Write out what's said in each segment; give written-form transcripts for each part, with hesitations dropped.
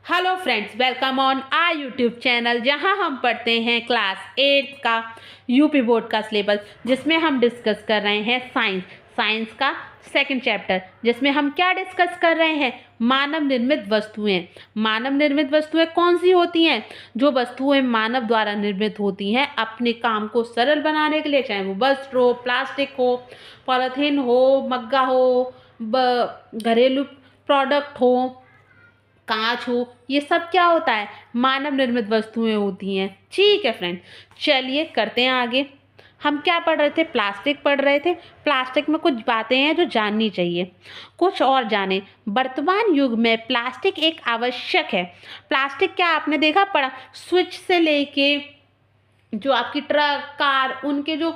Hello friends, welcome on our YouTube channel जहां हम पढ़ते हैं क्लास 8 का यूपी बोर्ड का सिलेबस, जिसमें हम डिस्कस कर रहे हैं साइंस का सेकंड चैप्टर, जिसमें हम क्या डिस्कस कर रहे हैं, मानव निर्मित वस्तुएं। मानव निर्मित वस्तुएं कौन सी होती हैं? जो वस्तुएं मानव द्वारा निर्मित होती हैं अपने काम को सरल बनाने के लिए, चाहे वो वस्त्र हो, प्लास्टिक हो, पॉलीथीन हो, मग्गा हो, घरेलू प्रोडक्ट हो, कांच हो, ये सब क्या होता है? मानव निर्मित वस्तुएं होती हैं। ठीक है फ्रेंड, चलिए करते हैं आगे। हम क्या पढ़ रहे थे? प्लास्टिक पढ़ रहे थे। प्लास्टिक में कुछ बातें हैं जो जाननी चाहिए, कुछ और जाने। वर्तमान युग में प्लास्टिक एक आवश्यक है। प्लास्टिक क्या आपने देखा पढ़ा? स्विच से लेके जो आपकी ट्रक, कार, उनके जो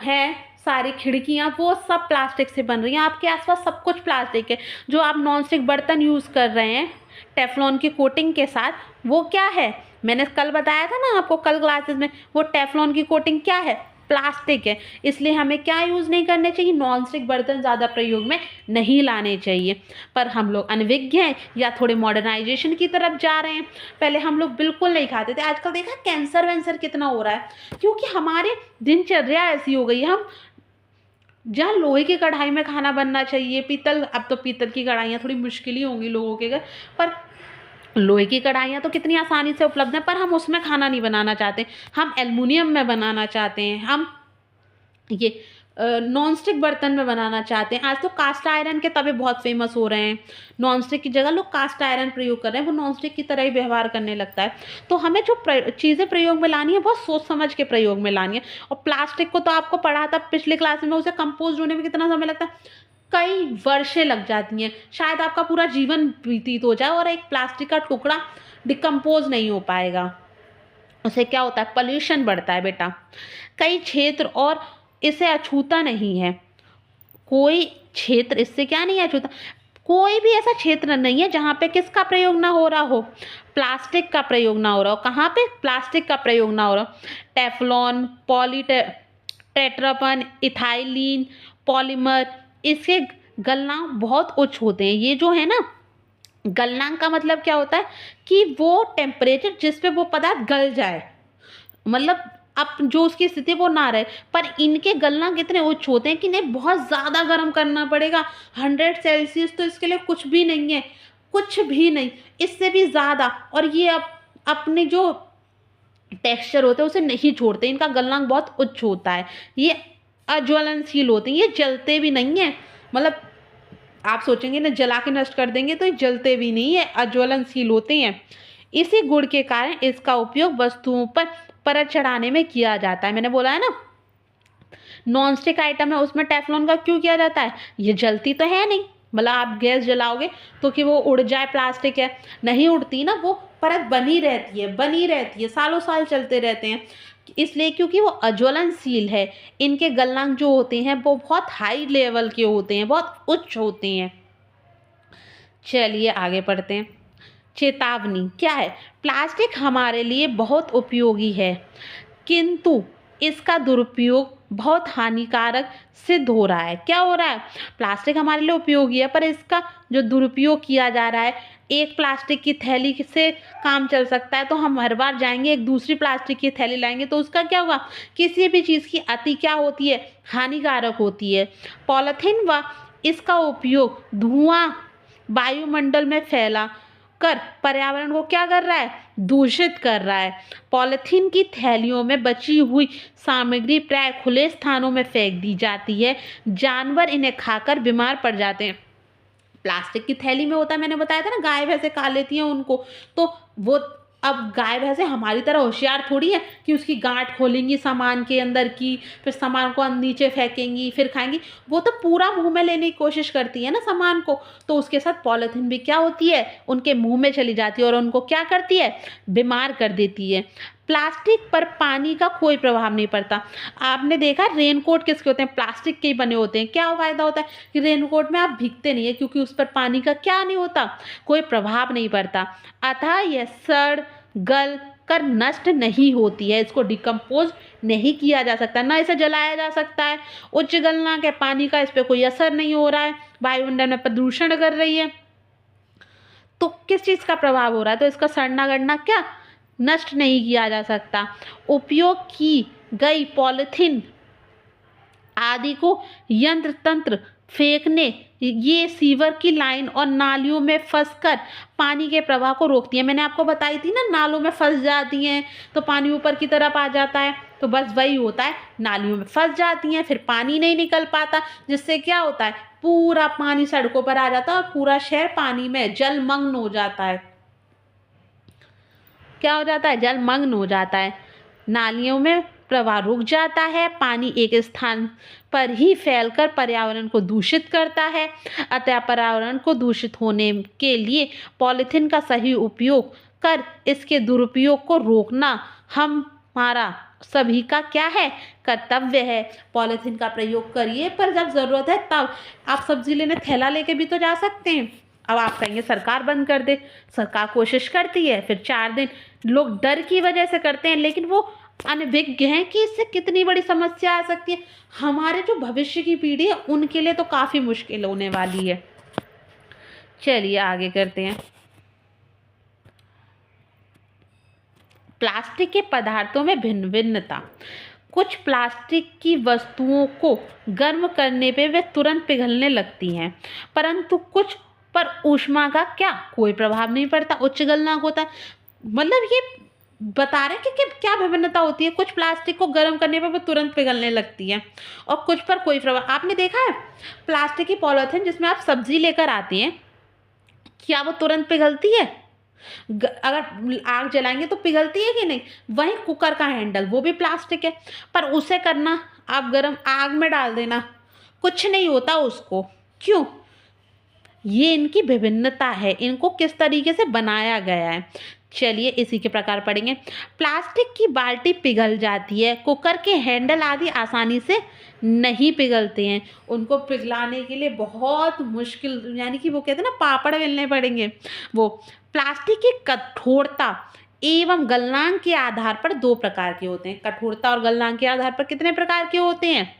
हैं सारी खिड़कियां, वो सब प्लास्टिक से बन रही हैं। आपके आसपास सब कुछ प्लास्टिक है। जो आप नॉन स्टिक बर्तन यूज़ कर रहे हैं टेफ्लॉन की कोटिंग के साथ, वो क्या है? मैंने कल बताया था ना आपको, कल क्लासेस में, वो टेफ्लॉन की कोटिंग क्या है? प्लास्टिक है। इसलिए हमें क्या यूज़ नहीं करने चाहिए? नॉन स्टिक बर्तन ज़्यादा प्रयोग में नहीं लाने चाहिए। पर हम लोग अनभिज्ञ हैं या थोड़े मॉडर्नाइजेशन की तरफ जा रहे हैं। पहले हम लोग बिल्कुल नहीं खाते थे। आजकल देखा कैंसर वैंसर कितना हो रहा है, क्योंकि हमारी दिनचर्या ऐसी हो गई है। हम जहाँ लोहे की कढ़ाई में खाना बनना चाहिए, पीतल, अब तो पीतल की कढ़ाइयाँ थोड़ी मुश्किल ही होंगी लोगों के घर, पर लोहे की कढ़ाइयाँ तो कितनी आसानी से उपलब्ध हैं। पर हम उसमें खाना नहीं बनाना चाहते, हम एल्युमिनियम में बनाना चाहते हैं, हम ये नॉन स्टिक बर्तन में बनाना चाहते हैं। आज तो कास्ट आयरन के तवे बहुत फेमस हो रहे हैं। नॉन स्टिक की जगह लोग कास्ट आयरन प्रयोग कर रहे हैं, वो नॉन स्टिक की तरह ही व्यवहार करने लगता है। तो हमें जो चीज़ें प्रयोग में लानी है, बहुत सोच समझ के प्रयोग में लानी है। और प्लास्टिक को तो आपको पढ़ा था पिछले क्लास में, उसे कंपोज होने में कितना समय लगता है? कई वर्षें लग जाती हैं। शायद आपका पूरा जीवन व्यतीत हो जाए और एक प्लास्टिक का टुकड़ा डिकम्पोज नहीं हो पाएगा। उससे क्या होता है? पॉल्यूशन बढ़ता है बेटा। कई क्षेत्र और इसे अछूता नहीं है। कोई क्षेत्र इससे क्या नहीं है अछूता? कोई भी ऐसा क्षेत्र नहीं है जहाँ पे किसका प्रयोग ना हो रहा हो? प्लास्टिक का प्रयोग ना हो रहा हो। कहाँ पे? प्लास्टिक का प्रयोग ना हो रहा हो। टेफ्लॉन, टेट्रापन, इथाइलीन, पॉलीमर, इसके गलनांक बहुत उच्च होते हैं। ये जो है ना, गलनांक का मतलब क्या होता है? कि वो टेम्परेचर जिस पे वो पदार्थ गल जाए, मतलब अब जो उसकी स्थिति वो ना रहे। पर इनके गलनांक इतने उच्च होते हैं कि इन्हें बहुत ज़्यादा गर्म करना पड़ेगा। 100 सेल्सियस तो इसके लिए कुछ भी नहीं है, कुछ भी नहीं, इससे भी ज़्यादा। और ये अपने जो टेक्सचर होते हैं उसे नहीं छोड़ते। इनका गलनांक बहुत उच्च होता है। ये अज्वलनशील होते हैं, ये जलते भी नहीं है। मतलब आप सोचेंगे ना जला के नष्ट कर देंगे, तो ये जलते भी नहीं है, अज्वलनशील होते हैं। इसी गुण के कारण इसका उपयोग वस्तुओं पर परत चढ़ाने में किया जाता है। मैंने बोला है ना, नॉन स्टिक आइटम है उसमें टेफ्लॉन का क्यों किया जाता है? ये जलती तो है नहीं। मतलब आप गैस जलाओगे तो कि वो उड़ जाए, प्लास्टिक है, नहीं उड़ती ना, वो परत बनी रहती है, बनी रहती है, सालों साल चलते रहते हैं। इसलिए क्योंकि वो अज्वलनशील है। इनके गलनांक जो होते हैं वो बहुत हाई लेवल के होते हैं, बहुत उच्च होते हैं। चलिए आगे पढ़ते हैं। चेतावनी क्या है? प्लास्टिक हमारे लिए बहुत उपयोगी है, किंतु इसका दुरुपयोग बहुत हानिकारक सिद्ध हो रहा है। क्या हो रहा है? प्लास्टिक हमारे लिए उपयोगी है, पर इसका जो दुरुपयोग किया जा रहा है, एक प्लास्टिक की थैली से काम चल सकता है, तो हम हर बार जाएंगे एक दूसरी प्लास्टिक की थैली लाएंगे, तो उसका क्या होगा? किसी भी चीज़ की अति क्या होती है? हानिकारक होती है। पॉलीथीन व इसका उपयोग धुआं वायुमंडल में फैला कर पर्यावरण को क्या कर रहा है? दूषित कर रहा है। पॉलीथीन की थैलियों में बची हुई सामग्री प्राय खुले स्थानों में फेंक दी जाती है। जानवर इन्हें खाकर बीमार पड़ जाते हैं। प्लास्टिक की थैली में होता है, मैंने बताया था ना, गाय भैंसे खा लेती हैं उनको, तो वो, अब गाय भैंसे हमारी तरह होशियार थोड़ी है कि उसकी गांठ खोलेंगी सामान के अंदर की, फिर सामान को नीचे फेंकेंगी, फिर खाएंगी। वो तो पूरा मुंह में लेने की कोशिश करती है ना सामान को, तो उसके साथ पॉलीथीन भी क्या होती है? उनके मुंह में चली जाती है और उनको क्या करती है? बीमार कर देती है। प्लास्टिक पर पानी का कोई प्रभाव नहीं पड़ता। आपने देखा रेनकोट किसके होते हैं? प्लास्टिक के ही बने होते हैं। क्या फायदा होता है कि रेनकोट में आप भीगते नहीं है, क्योंकि उस पर पानी का क्या नहीं होता? कोई प्रभाव नहीं पड़ता। अतः यह सड़ गल कर नष्ट नहीं होती है, इसको डिकम्पोज नहीं किया जा सकता, ना इसे जलाया जा सकता है। उच्च गलनांक है पानी का, इस पर कोई असर नहीं हो रहा है, वायुमंडल में प्रदूषण कर रही है। तो किस चीज़ का प्रभाव हो रहा है, तो इसका सड़ना गड़ना क्या नष्ट नहीं किया जा सकता। उपयोग की गई पॉलिथीन आदि को यंत्र तंत्र फेंकने ये सीवर की लाइन और नालियों में फंसकर पानी के प्रवाह को रोकती है। मैंने आपको बताई थी ना, नालों में फंस जाती हैं तो पानी ऊपर की तरफ आ जाता है, तो बस वही होता है, नालियों में फंस जाती हैं, फिर पानी नहीं निकल पाता, जिससे क्या होता है, पूरा पानी सड़कों पर आ जाता है और पूरा शहर पानी में जलमग्न हो जाता है। क्या हो जाता है, जलमग्न हो जाता है, नालियों में प्रवाह रुक जाता है, पानी एक स्थान पर ही फैलकर पर्यावरण को दूषित करता है। अतः पर्यावरण को दूषित होने के लिए पॉलीथीन का सही उपयोग कर इसके दुरुपयोग को रोकना हमारा सभी का क्या है, कर्तव्य है। पॉलीथीन का प्रयोग करिए, पर जब ज़रूरत है तब। आप सब्जी लेने थैला लेके भी तो जा सकते हैं। अब आप कहेंगे सरकार बंद कर दे, सरकार कोशिश करती है, फिर 4 दिन लोग डर की वजह से करते हैं, लेकिन वो अनभिज्ञ हैं कि इससे कितनी बड़ी समस्या आ सकती है। हमारे जो भविष्य की पीढ़ी है उनके लिए तो काफ़ी मुश्किल होने वाली है। चलिए आगे करते हैं। प्लास्टिक के पदार्थों में भिन्न भिन्नता। कुछ प्लास्टिक की वस्तुओं को गर्म करने पे वे तुरंत पिघलने लगती हैं, परंतु कुछ पर ऊष्मा का क्या कोई प्रभाव नहीं पड़ता, उच्च गलनांक होता है। मतलब ये बता रहे हैं कि क्या विभिन्नता होती है। कुछ प्लास्टिक को गर्म करने पर वो तुरंत पिघलने लगती है और कुछ पर कोई प्रभाव। आपने देखा है प्लास्टिक की पॉलीथीन जिसमें आप सब्जी लेकर आते हैं, क्या वो तुरंत पिघलती है? अगर आग जलाएंगे तो पिघलती है कि नहीं? वहीं कुकर का हैंडल, वो भी प्लास्टिक है, पर उसे करना आप गरम आग में डाल देना, कुछ नहीं होता उसको। क्यों? ये इनकी विभिन्नता है, इनको किस तरीके से बनाया गया है। चलिए इसी के प्रकार पढ़ेंगे। प्लास्टिक की बाल्टी पिघल जाती है, कुकर के हैंडल आदि आसानी से नहीं पिघलते हैं। उनको पिघलाने के लिए बहुत मुश्किल, यानी कि वो कहते हैं ना, पापड़ बेलने पड़ेंगे। वो प्लास्टिक की कठोरता एवं गलनांक के आधार पर 2 प्रकार के होते हैं। कठोरता और गलनांक के आधार पर कितने प्रकार के होते हैं?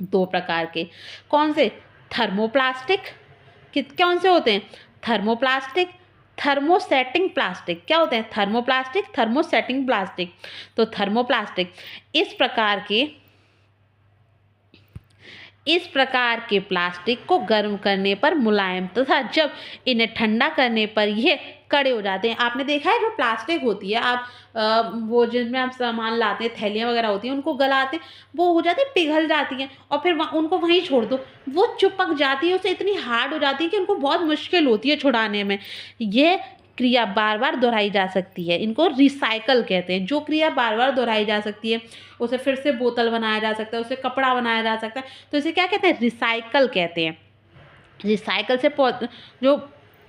2 प्रकार के। कौन से? थर्मोप्लास्टिक। कौन से होते हैं? Thermoplastic, thermosetting plastic. क्या होते हैं? Thermoplastic, thermosetting plastic. तो थर्मोप्लास्टिक इस प्रकार के प्लास्टिक को गर्म करने पर मुलायम तथा जब इन्हें ठंडा करने पर यह कड़े हो जाते हैं। आपने देखा है जो प्लास्टिक होती है, आप वो जिनमें आप सामान लाते हैं, थैलियाँ वगैरह होती हैं, उनको गलाते हैं, वो हो जाती है, पिघल जाती हैं और फिर उनको वहीं छोड़ दो, वो चिपक जाती है, उससे इतनी हार्ड हो जाती है कि उनको बहुत मुश्किल होती है छुड़ाने में। यह क्रिया बार बार दोहराई जा सकती है, इनको रिसाइकल कहते हैं। जो क्रिया बार बार दोहराई जा सकती है, उसे फिर से बोतल बनाया जा सकता है, उसे कपड़ा बनाया जा सकता है, तो इसे क्या कहते हैं? रिसाइकल कहते हैं। रिसाइकल से जो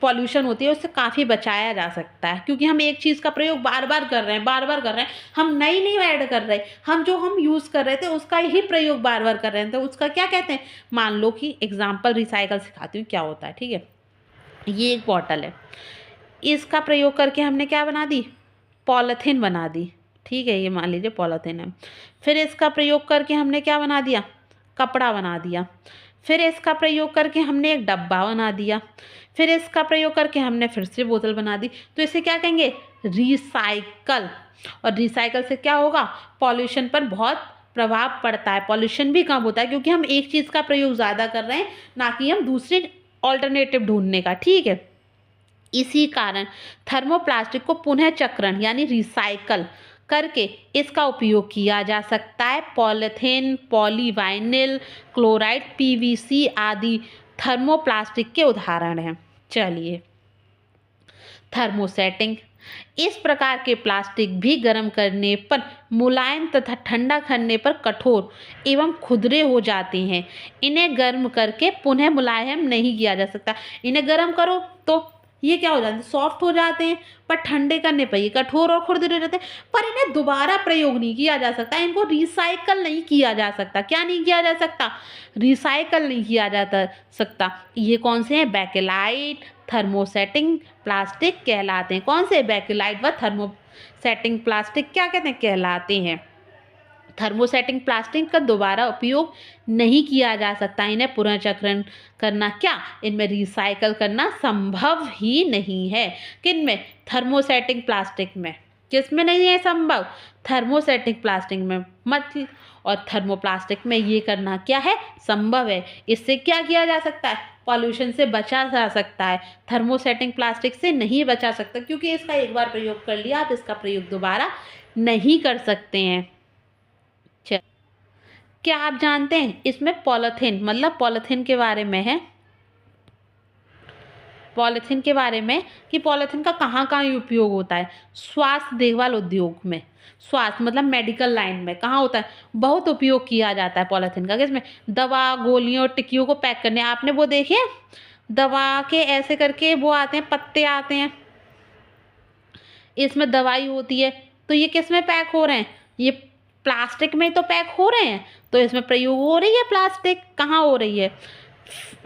पॉल्यूशन होती है उससे काफ़ी बचाया जा सकता है, क्योंकि हम एक चीज़ का प्रयोग बार बार कर रहे हैं, हम नई नहीं ऐड कर रहे, हम जो हम यूज़ कर रहे थे उसका ही प्रयोग बार बार कर रहे हैं, तो उसका क्या कहते हैं? मान लो कि एग्जाम्पल रिसाइकल सिखाती हूँ क्या होता है, ठीक है। ये एक बॉटल है, इसका प्रयोग करके हमने क्या बना दी? पॉलीथीन बना दी, ठीक है। ये मान लीजिए पॉलीथीन है। फिर इसका प्रयोग करके हमने क्या बना दिया? कपड़ा बना दिया। फिर इसका प्रयोग करके हमने एक डब्बा बना दिया। फिर इसका प्रयोग करके हमने फिर से बोतल बना दी। तो इसे क्या कहेंगे? रिसाइकल। और रिसाइकल से क्या होगा? पॉल्यूशन पर बहुत प्रभाव पड़ता है, पॉल्यूशन भी कम होता है, क्योंकि हम एक चीज़ का प्रयोग ज़्यादा कर रहे हैं, ना कि हम दूसरे ऑल्टरनेटिव ढूंढने का, ठीक है। इसी कारण थर्मोप्लास्टिक को पुनः चक्रण यानी रिसाइकल करके इसका उपयोग किया जा सकता है। पॉलीथीन, पॉलीवाइनिल क्लोराइड, पीवीसी आदि थर्मोप्लास्टिक के उदाहरण हैं। चलिए, थर्मोसेटिंग। इस प्रकार के प्लास्टिक भी गर्म करने पर मुलायम तथा ठंडा करने पर कठोर एवं खुरदरे हो जाते हैं। इन्हें गर्म करके पुनः मुलायम नहीं किया जा सकता। इन्हें गर्म करो तो ये क्या हो जाते हैं? सॉफ्ट हो जाते हैं, पर ठंडे करने पर ये कठोर और खुरदरे हो जाते हैं। पर इन्हें दोबारा प्रयोग नहीं किया जा सकता, इनको रिसाइकल नहीं किया जा सकता। क्या नहीं किया जा सकता? रिसाइकल नहीं किया जा सकता। ये कौन से हैं? बेकेलाइट, थर्मोसेटिंग प्लास्टिक कहलाते हैं। कौन से? बेकेलाइट व थर्मोसेटिंग प्लास्टिक क्या कहते हैं? कहलाते हैं। थर्मोसेटिंग प्लास्टिक का दोबारा उपयोग नहीं किया जा सकता, इन्हें पुनर्चक्रण करना क्या, इनमें रिसाइकल करना संभव ही नहीं है। किन में? थर्मोसेटिंग प्लास्टिक में। किस में नहीं है संभव? थर्मोसेटिक प्लास्टिक में मत। और थर्मोप्लास्टिक में ये करना क्या है? संभव है। इससे क्या किया जा सकता है? पॉल्यूशन से बचा जा सकता है। थर्मोसेटिंग प्लास्टिक से नहीं बचा सकता, क्योंकि इसका एक बार प्रयोग कर लिया, आप इसका प्रयोग दोबारा नहीं कर सकते हैं। क्या आप जानते हैं इसमें पॉलीथीन, मतलब पॉलीथीन के बारे में है, पॉलीथीन के बारे में कि पॉलीथीन का कहाँ कहाँ उपयोग होता है। स्वास्थ्य देखभाल उद्योग में, स्वास्थ्य मतलब मेडिकल लाइन में कहाँ होता है, बहुत उपयोग किया जाता है पॉलीथीन का। किसमें? दवा, गोलियों, टिक्कियों को पैक करने। आपने वो देखे दवा के ऐसे करके वो आते हैं, पत्ते आते हैं, इसमें दवाई होती है, तो ये किस में पैक हो रहे हैं? ये प्लास्टिक में तो पैक हो रहे हैं, तो इसमें प्रयोग हो रही है प्लास्टिक। कहाँ हो रही है?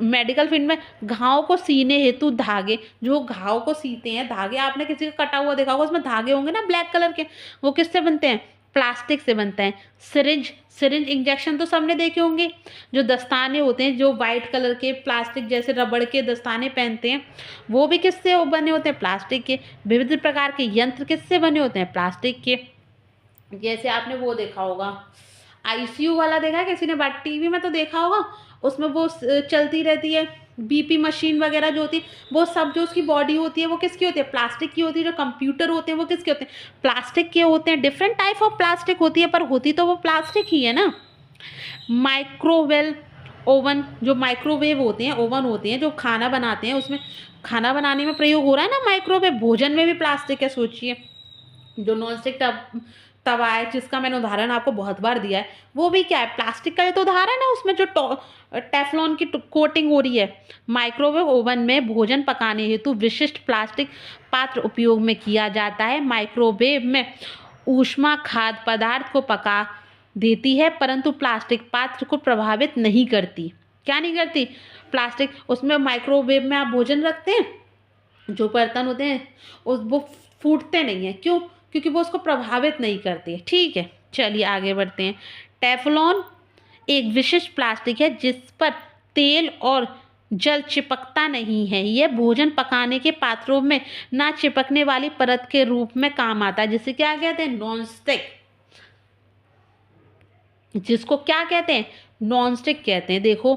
मेडिकल फील्ड में। घाव को सीने हेतु धागे, जो घाव को सीते हैं धागे, आपने किसी का कटा हुआ देखा होगा, उसमें धागे होंगे ना ब्लैक कलर के, वो किससे बनते हैं? प्लास्टिक से बनते हैं। सिरिंज, सिरिंज इंजेक्शन तो सबने देखे होंगे। जो दस्ताने होते हैं, जो वाइट कलर के प्लास्टिक जैसे रबड़ के दस्ताने पहनते हैं, वो भी किससे बने होते हैं? प्लास्टिक के। विविध प्रकार के यंत्र किससे बने होते हैं? प्लास्टिक के। जैसे आपने वो देखा होगा, आईसीयू वाला देखा है किसी ने? बात टीवी में तो देखा होगा, उसमें वो चलती रहती है, बीपी मशीन वगैरह जो होती है, वो सब जो उसकी बॉडी होती है वो किसकी होती है? प्लास्टिक की होती है। जो कंप्यूटर होते हैं वो किसके होते हैं? प्लास्टिक के होते हैं। डिफरेंट टाइप ऑफ प्लास्टिक होती है, पर होती तो वो प्लास्टिक ही है ना। माइक्रोवेव ओवन, जो माइक्रोवेव होते हैं, ओवन होते हैं जो खाना बनाते हैं, उसमें खाना बनाने में प्रयोग हो रहा है ना माइक्रोवेव। भोजन में भी प्लास्टिक है, सोचिए। जो नॉन स्टिक तवा है, जिसका मैंने उदाहरण आपको बहुत बार दिया है, वो भी क्या है? प्लास्टिक का ही तो उदाहरण है। उसमें जो टेफ्लॉन की कोटिंग हो रही है। माइक्रोवेव ओवन में भोजन पकाने हेतु विशिष्ट प्लास्टिक पात्र उपयोग में किया जाता है। माइक्रोवेव में ऊष्मा खाद्य पदार्थ को पका देती है, परंतु प्लास्टिक पात्र को प्रभावित नहीं करती। क्या नहीं करती? प्लास्टिक, उसमें माइक्रोवेव में आप भोजन रखते हैं, जो बर्तन होते हैं वो फूटते नहीं हैं। क्यों? क्योंकि वो उसको प्रभावित नहीं करती। ठीक है, चलिए आगे बढ़ते हैं। टेफ्लॉन एक विशिष्ट प्लास्टिक है जिस पर तेल और जल चिपकता नहीं है। यह भोजन पकाने के पात्रों में ना चिपकने वाली परत के रूप में काम आता है, जिसे क्या कहते हैं? Non stick. जिसको क्या कहते हैं? नॉन स्टिक कहते हैं। देखो,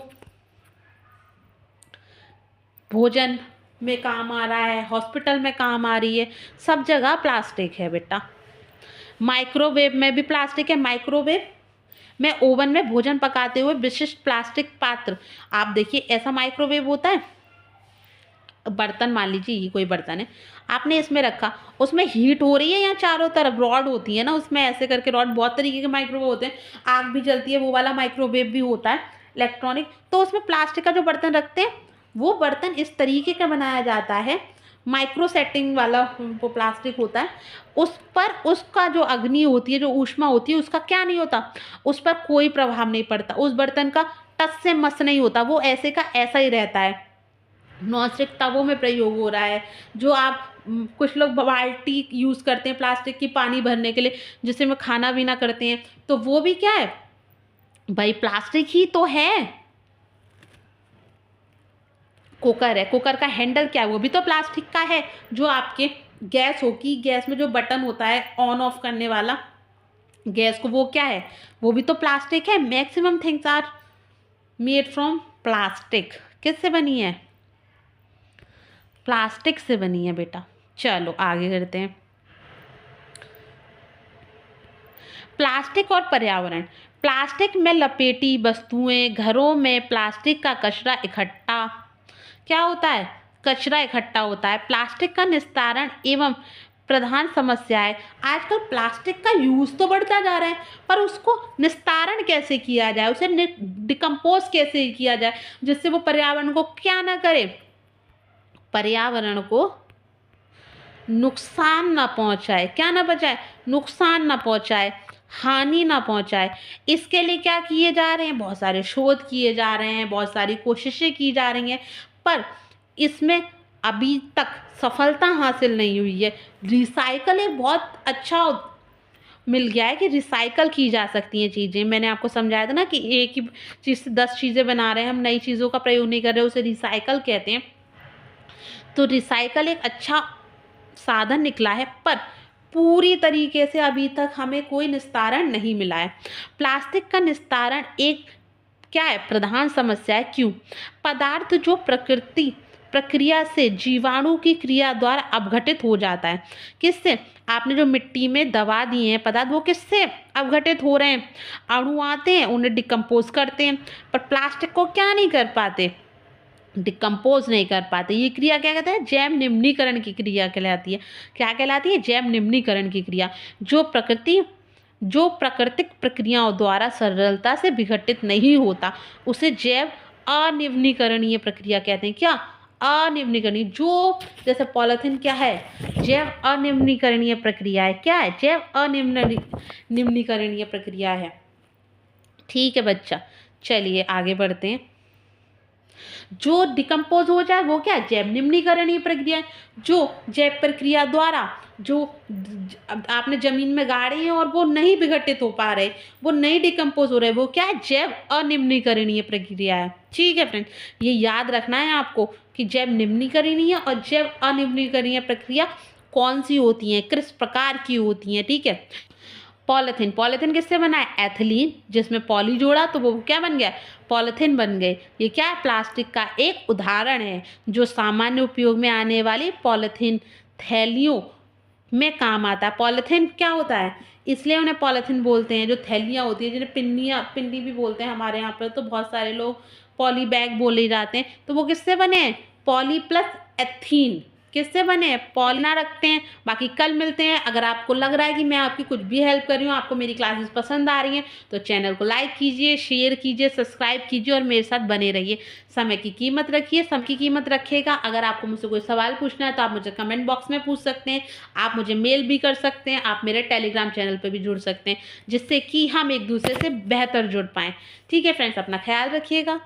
भोजन में काम आ रहा है, हॉस्पिटल में काम आ रही है, सब जगह प्लास्टिक है बेटा। माइक्रोवेव में भी प्लास्टिक है। माइक्रोवेव में ओवन में भोजन पकाते हुए विशिष्ट प्लास्टिक पात्र, आप देखिए ऐसा माइक्रोवेव होता है। बर्तन मान लीजिए, ये कोई बर्तन है, आपने इसमें रखा, उसमें हीट हो रही है, या चारों तरफ रॉड होती है ना, उसमें ऐसे करके रॉड, बहुत तरीके के माइक्रोवेव होते हैं, आग भी जलती है, वो वाला माइक्रोवेव भी होता है इलेक्ट्रॉनिक। तो उसमें प्लास्टिक का जो बर्तन रखते हैं, वो बर्तन इस तरीके का बनाया जाता है, माइक्रो सेटिंग वाला वो प्लास्टिक होता है। उस पर उसका जो अग्नि होती है, जो ऊष्मा होती है, उसका क्या नहीं होता? उस पर कोई प्रभाव नहीं पड़ता। उस बर्तन का टस से मस नहीं होता, वो ऐसे का ऐसा ही रहता है। नॉन स्टिक तवों में प्रयोग हो रहा है। जो आप कुछ लोग बाल्टी यूज़ करते हैं प्लास्टिक की पानी भरने के लिए, जिससे में खाना भी ना करते हैं, तो वो भी क्या है भाई? प्लास्टिक ही तो है। कुकर है, कुकर का हैंडल क्या है? वो भी तो प्लास्टिक का है। जो आपके गैस होगी, गैस में जो बटन होता है ऑन ऑफ करने वाला गैस को, वो क्या है? वो भी तो प्लास्टिक है। Maximum things are made from plastic. किससे बनी है? प्लास्टिक से बनी है बेटा। चलो आगे करते हैं। प्लास्टिक और पर्यावरण। प्लास्टिक में लपेटी वस्तुएं, घरों में प्लास्टिक का कचरा इकट्ठा, क्या होता है? कचरा इकट्ठा होता है। प्लास्टिक का निस्तारण एवं प्रधान समस्या है। आजकल प्लास्टिक का यूज़ तो बढ़ता जा रहा है, पर उसको निस्तारण कैसे किया जाए, उसे डिकम्पोज कैसे किया जाए, जिससे वो पर्यावरण को क्या ना करे, पर्यावरण को नुकसान ना पहुंचाए। क्या ना पहुंचाए? नुकसान ना पहुंचाए, हानि ना पहुंचाए। इसके लिए क्या किए जा रहे हैं? बहुत सारे शोध किए जा रहे हैं, बहुत सारी कोशिशें की जा रही हैं, पर इसमें अभी तक सफलता हासिल नहीं हुई है। रिसाइकल एक बहुत अच्छा मिल गया है कि रिसाइकल की जा सकती हैं चीज़ें। मैंने आपको समझाया था ना कि एक ही चीज़ से 10 चीज़ें बना रहे हैं, हम नई चीज़ों का प्रयोग नहीं कर रहे, उसे रिसाइकल कहते हैं। तो रिसाइकल एक अच्छा साधन निकला है, पर पूरी तरीके से अभी तक हमें कोई निस्तारण नहीं मिला है। प्लास्टिक का निस्तारण एक क्या है, प्रधान समस्या है। क्यों? पदार्थ जो प्रकृति प्रक्रिया से जीवाणु की क्रिया द्वारा अपघटित हो जाता है। किससे? आपने जो मिट्टी में दबा दिए हैं पदार्थ, वो किससे अपघटित हो रहे हैं? अणु आते हैं, उन्हें डिकम्पोज करते हैं, पर प्लास्टिक को क्या नहीं कर पाते? डिकम्पोज नहीं कर पाते। ये क्रिया क्या कहते हैं? जैव निम्नीकरण की क्रिया कहलाती है। क्या कहलाती है? जैव निम्नीकरण की क्रिया। जो प्राकृतिक प्रक्रियाओं द्वारा सरलता से विघटित नहीं होता, उसे जैव अनिर्वनीकरणीय प्रक्रिया कहते हैं। क्या? अनिर्वनीकरणीय। जो जैसे पॉलीथीन क्या है? जैव अनिर्वनीकरणीय प्रक्रिया है। क्या है? जैव निम्नीकरणीय प्रक्रिया है। ठीक है बच्चा, चलिए आगे बढ़ते हैं। जो डिकम्पोज हो जाए वो क्या है? जैव निम्नीकरणीय प्रक्रिया है। जो जैव प्रक्रिया द्वारा जो आपने जमीन में गाड़े हैं और वो नहीं विघटित हो पा रहे, वो नहीं डिकम्पोज हो रहे, वो क्या है? जैव अनिम्नीकरणीय प्रक्रिया है। ठीक है फ्रेंड, ये याद रखना है आपको कि जैव निम्नीकरणीय और जैव अनिम्नीकरणीय प्रक्रिया कौन सी होती है, किस प्रकार की होती है। ठीक है। पॉलीथीन किससे बना है? एथिलीन, जिसमें पॉली जोड़ा तो वो क्या बन गया? पॉलीथीन बन गए। ये क्या है? प्लास्टिक का एक उदाहरण है जो सामान्य उपयोग में आने वाली पॉलीथीन थैलियों में काम आता है। पॉलीथीन क्या होता है? इसलिए उन्हें पॉलीथीन बोलते हैं। जो थैलियाँ होती हैं, जिन्हें पिन्नी भी बोलते हैं हमारे यहाँ पर, तो बहुत सारे लोग पॉली बैग बोले जाते हैं। तो वो किससे बने हैं? Poly plus ethene. किससे बने हैं? पॉलिना रखते हैं। बाकी कल मिलते हैं। अगर आपको लग रहा है कि मैं आपकी कुछ भी हेल्प कर रही हूँ, आपको मेरी क्लासेस पसंद आ रही हैं, तो चैनल को लाइक कीजिए, शेयर कीजिए, सब्सक्राइब कीजिए और मेरे साथ बने रहिए। समय की कीमत रखिए, समय की कीमत रखिएगा। अगर आपको मुझसे कोई सवाल पूछना है तो आप मुझे कमेंट बॉक्स में पूछ सकते हैं, आप मुझे मेल भी कर सकते हैं, आप मेरे टेलीग्राम चैनल पर भी जुड़ सकते हैं, जिससे कि हम एक दूसरे से बेहतर जुड़ पाएँ। ठीक है फ्रेंड्स, अपना ख्याल रखिएगा।